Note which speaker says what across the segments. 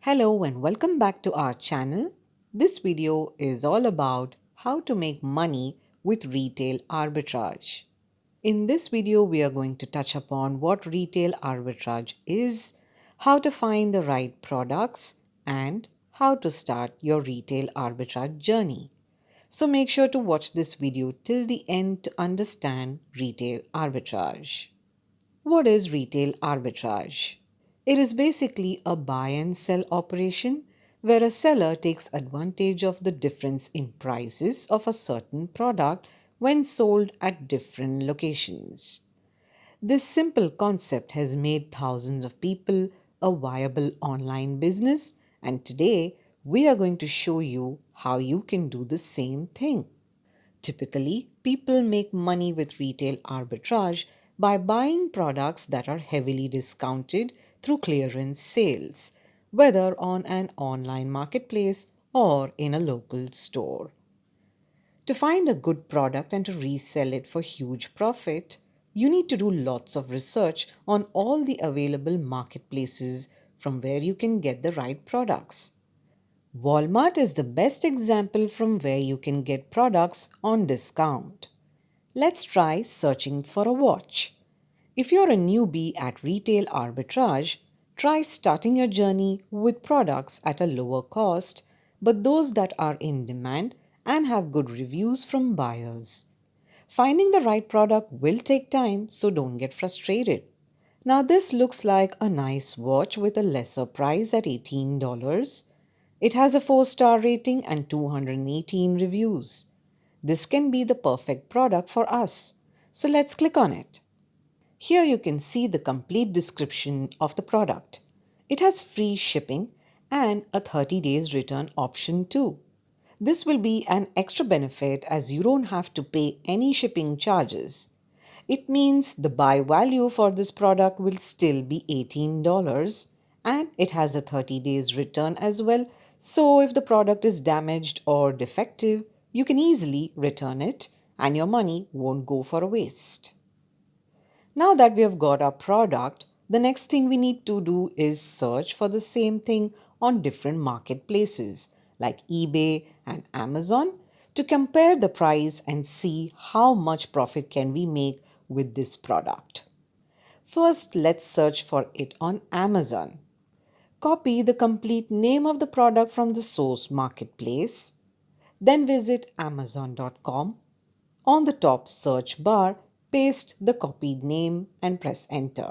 Speaker 1: Hello and welcome back to our channel. This video is all about how to make money with retail arbitrage. In this video, we are going to touch upon what retail arbitrage is, how to find the right products, and how to start your retail arbitrage journey. So make sure to watch this video till the end to understand retail arbitrage. What is retail arbitrage? It is basically a buy and sell operation where a seller takes advantage of the difference in prices of a certain product when sold at different locations. This simple concept has made thousands of people a viable online business, and today we are going to show you how you can do the same thing. Typically, people make money with retail arbitrage by buying products that are heavily discounted through clearance sales, whether on an online marketplace or in a local store. To find a good product and to resell it for huge profit, you need to do lots of research on all the available marketplaces from where you can get the right products. Walmart is the best example from where you can get products on discount. Let's try searching for a watch. If you're a newbie at retail arbitrage, try starting your journey with products at a lower cost, but those that are in demand and have good reviews from buyers. Finding the right product will take time, so don't get frustrated. Now, this looks like a nice watch with a lesser price at $18. It has a 4-star rating and 218 reviews. This can be the perfect product for us. So let's click on it. Here you can see the complete description of the product. It has free shipping and a 30 days return option too. This will be an extra benefit as you don't have to pay any shipping charges. It means the buy value for this product will still be $18 and it has a 30 days return as well. So if the product is damaged or defective, you can easily return it and your money won't go for a waste. Now that we have got our product, the next thing we need to do is search for the same thing on different marketplaces like eBay and Amazon to compare the price and see how much profit can we make with this product. First, let's search for it on Amazon. Copy the complete name of the product from the source marketplace. Then visit amazon.com. On the top search bar, paste the copied name and press enter.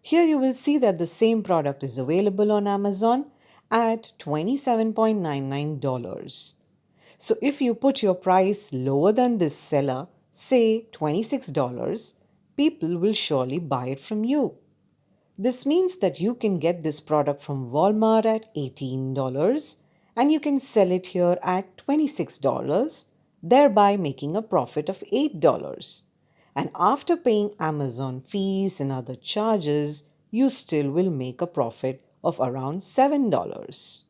Speaker 1: Here you will see that the same product is available on Amazon at $27.99. So if you put your price lower than this seller, say $26, people will surely buy it from you. This means that you can get this product from Walmart at $18 and you can sell it here at $26, thereby making a profit of $8. And after paying Amazon fees and other charges, you still will make a profit of around $7.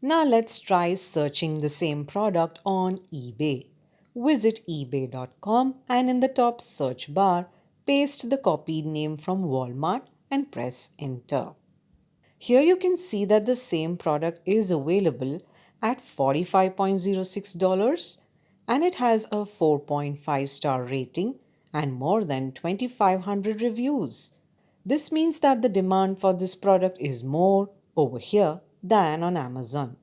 Speaker 1: Now let's try searching the same product on eBay. Visit ebay.com and in the top search bar, paste the copied name from Walmart and press enter. Here you can see that the same product is available at $45.06 and it has a 4.5-star rating and more than 2,500 reviews. This means that the demand for this product is more over here than on Amazon.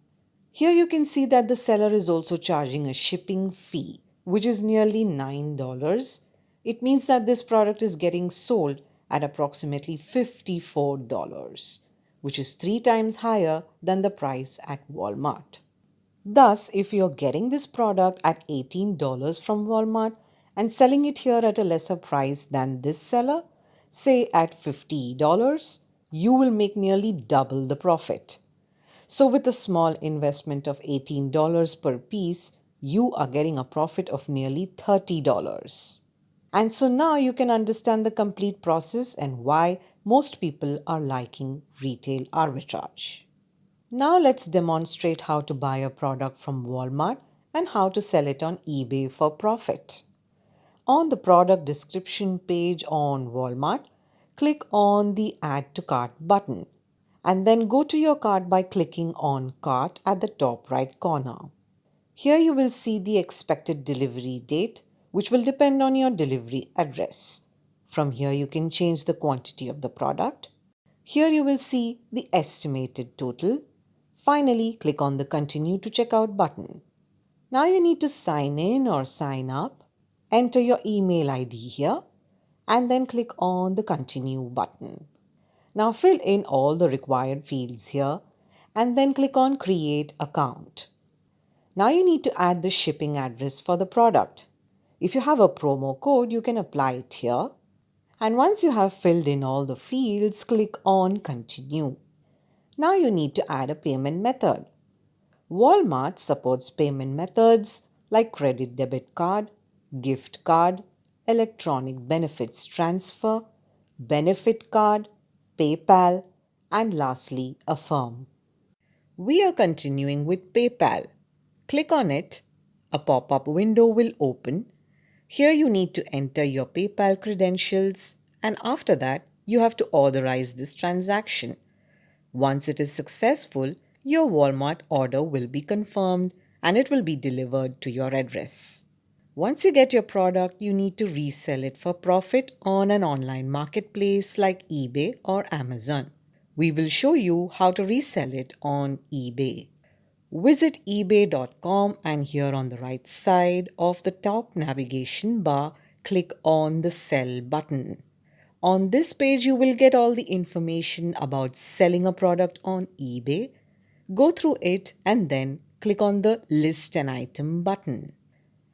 Speaker 1: Here you can see that the seller is also charging a shipping fee, which is nearly $9. It means that this product is getting sold at approximately $54, which is 3 times higher than the price at Walmart. Thus, if you're getting this product at $18 from Walmart and selling it here at a lesser price than this seller, say at $50, you will make nearly double the profit. So with a small investment of $18 per piece, you are getting a profit of nearly $30. And so now you can understand the complete process and why most people are liking retail arbitrage. Now let's demonstrate how to buy a product from Walmart and how to sell it on eBay for profit. On the product description page on Walmart, click on the Add to Cart button. and then go to your cart by clicking on Cart at the top right corner. Here you will see the expected delivery date, which will depend on your delivery address. From here you can change the quantity of the product. Here you will see the estimated total. Finally, click on the Continue to Checkout button. Now you need to sign in or sign up. Enter your email ID here and then click on the Continue button. Now fill in all the required fields here and then click on Create Account. Now you need to add the shipping address for the product. If you have a promo code, you can apply it here. And once you have filled in all the fields, click on Continue. Now you need to add a payment method. Walmart supports payment methods like credit debit card, gift card, electronic benefits transfer, benefit card, PayPal, and lastly, Affirm. We are continuing with PayPal. Click on it. A pop-up window will open. Here you need to enter your PayPal credentials, and after that, you have to authorize this transaction. Once it is successful, your Walmart order will be confirmed and it will be delivered to your address. Once you get your product, you need to resell it for profit on an online marketplace like eBay or Amazon. We will show you how to resell it on eBay. Visit ebay.com and here on the right side of the top navigation bar, click on the Sell button. On this page, you will get all the information about selling a product on eBay. Go through it and then click on the List an Item button.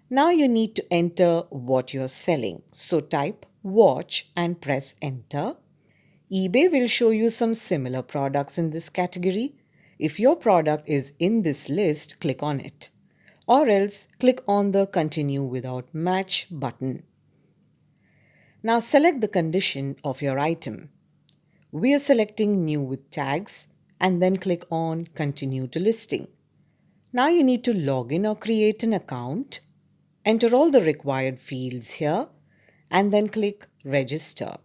Speaker 1: Now you need to enter what you're selling. So type watch and press enter. eBay will show you some similar products in this category. If your product is in this list, click on it. Or else click on the Continue Without Match button. Now select the condition of your item. We are selecting New with tags and then click on Continue to Listing. Now you need to log in or create an account. Enter all the required fields here and then click Register.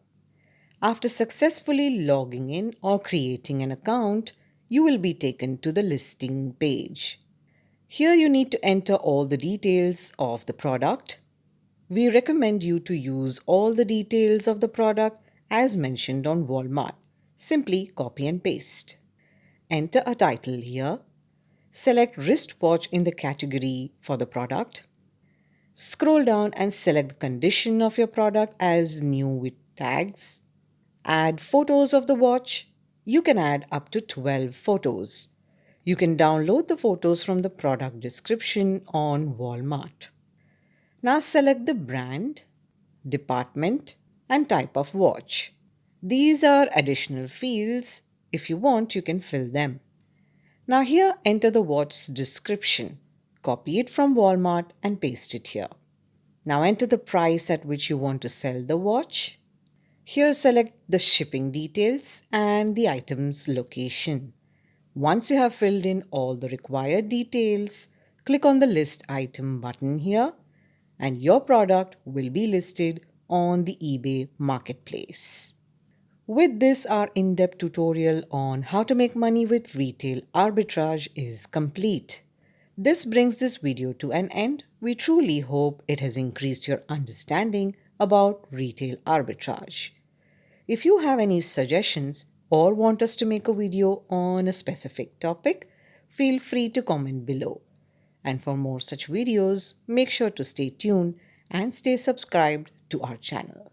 Speaker 1: After successfully logging in or creating an account, you will be taken to the listing page. Here you need to enter all the details of the product. We recommend you to use all the details of the product as mentioned on Walmart. Simply copy and paste. Enter a title here. Select wristwatch in the category for the product. Scroll down and select the condition of your product as New with tags. Add photos of the watch. You can add up to 12 photos. You can download the photos from the product description on Walmart. Now select the brand, department, and type of watch. These are additional fields. If you want, you can fill them. Now here, enter the watch's description. Copy it from Walmart and paste it here. Now enter the price at which you want to sell the watch. Here select the shipping details and the item's location. Once you have filled in all the required details, click on the List Item button here and your product will be listed on the eBay marketplace. With this, our in-depth tutorial on how to make money with retail arbitrage is complete. This brings this video to an end. We truly hope it has increased your understanding about retail arbitrage. If you have any suggestions or want us to make a video on a specific topic, feel free to comment below. And for more such videos, make sure to stay tuned and stay subscribed to our channel.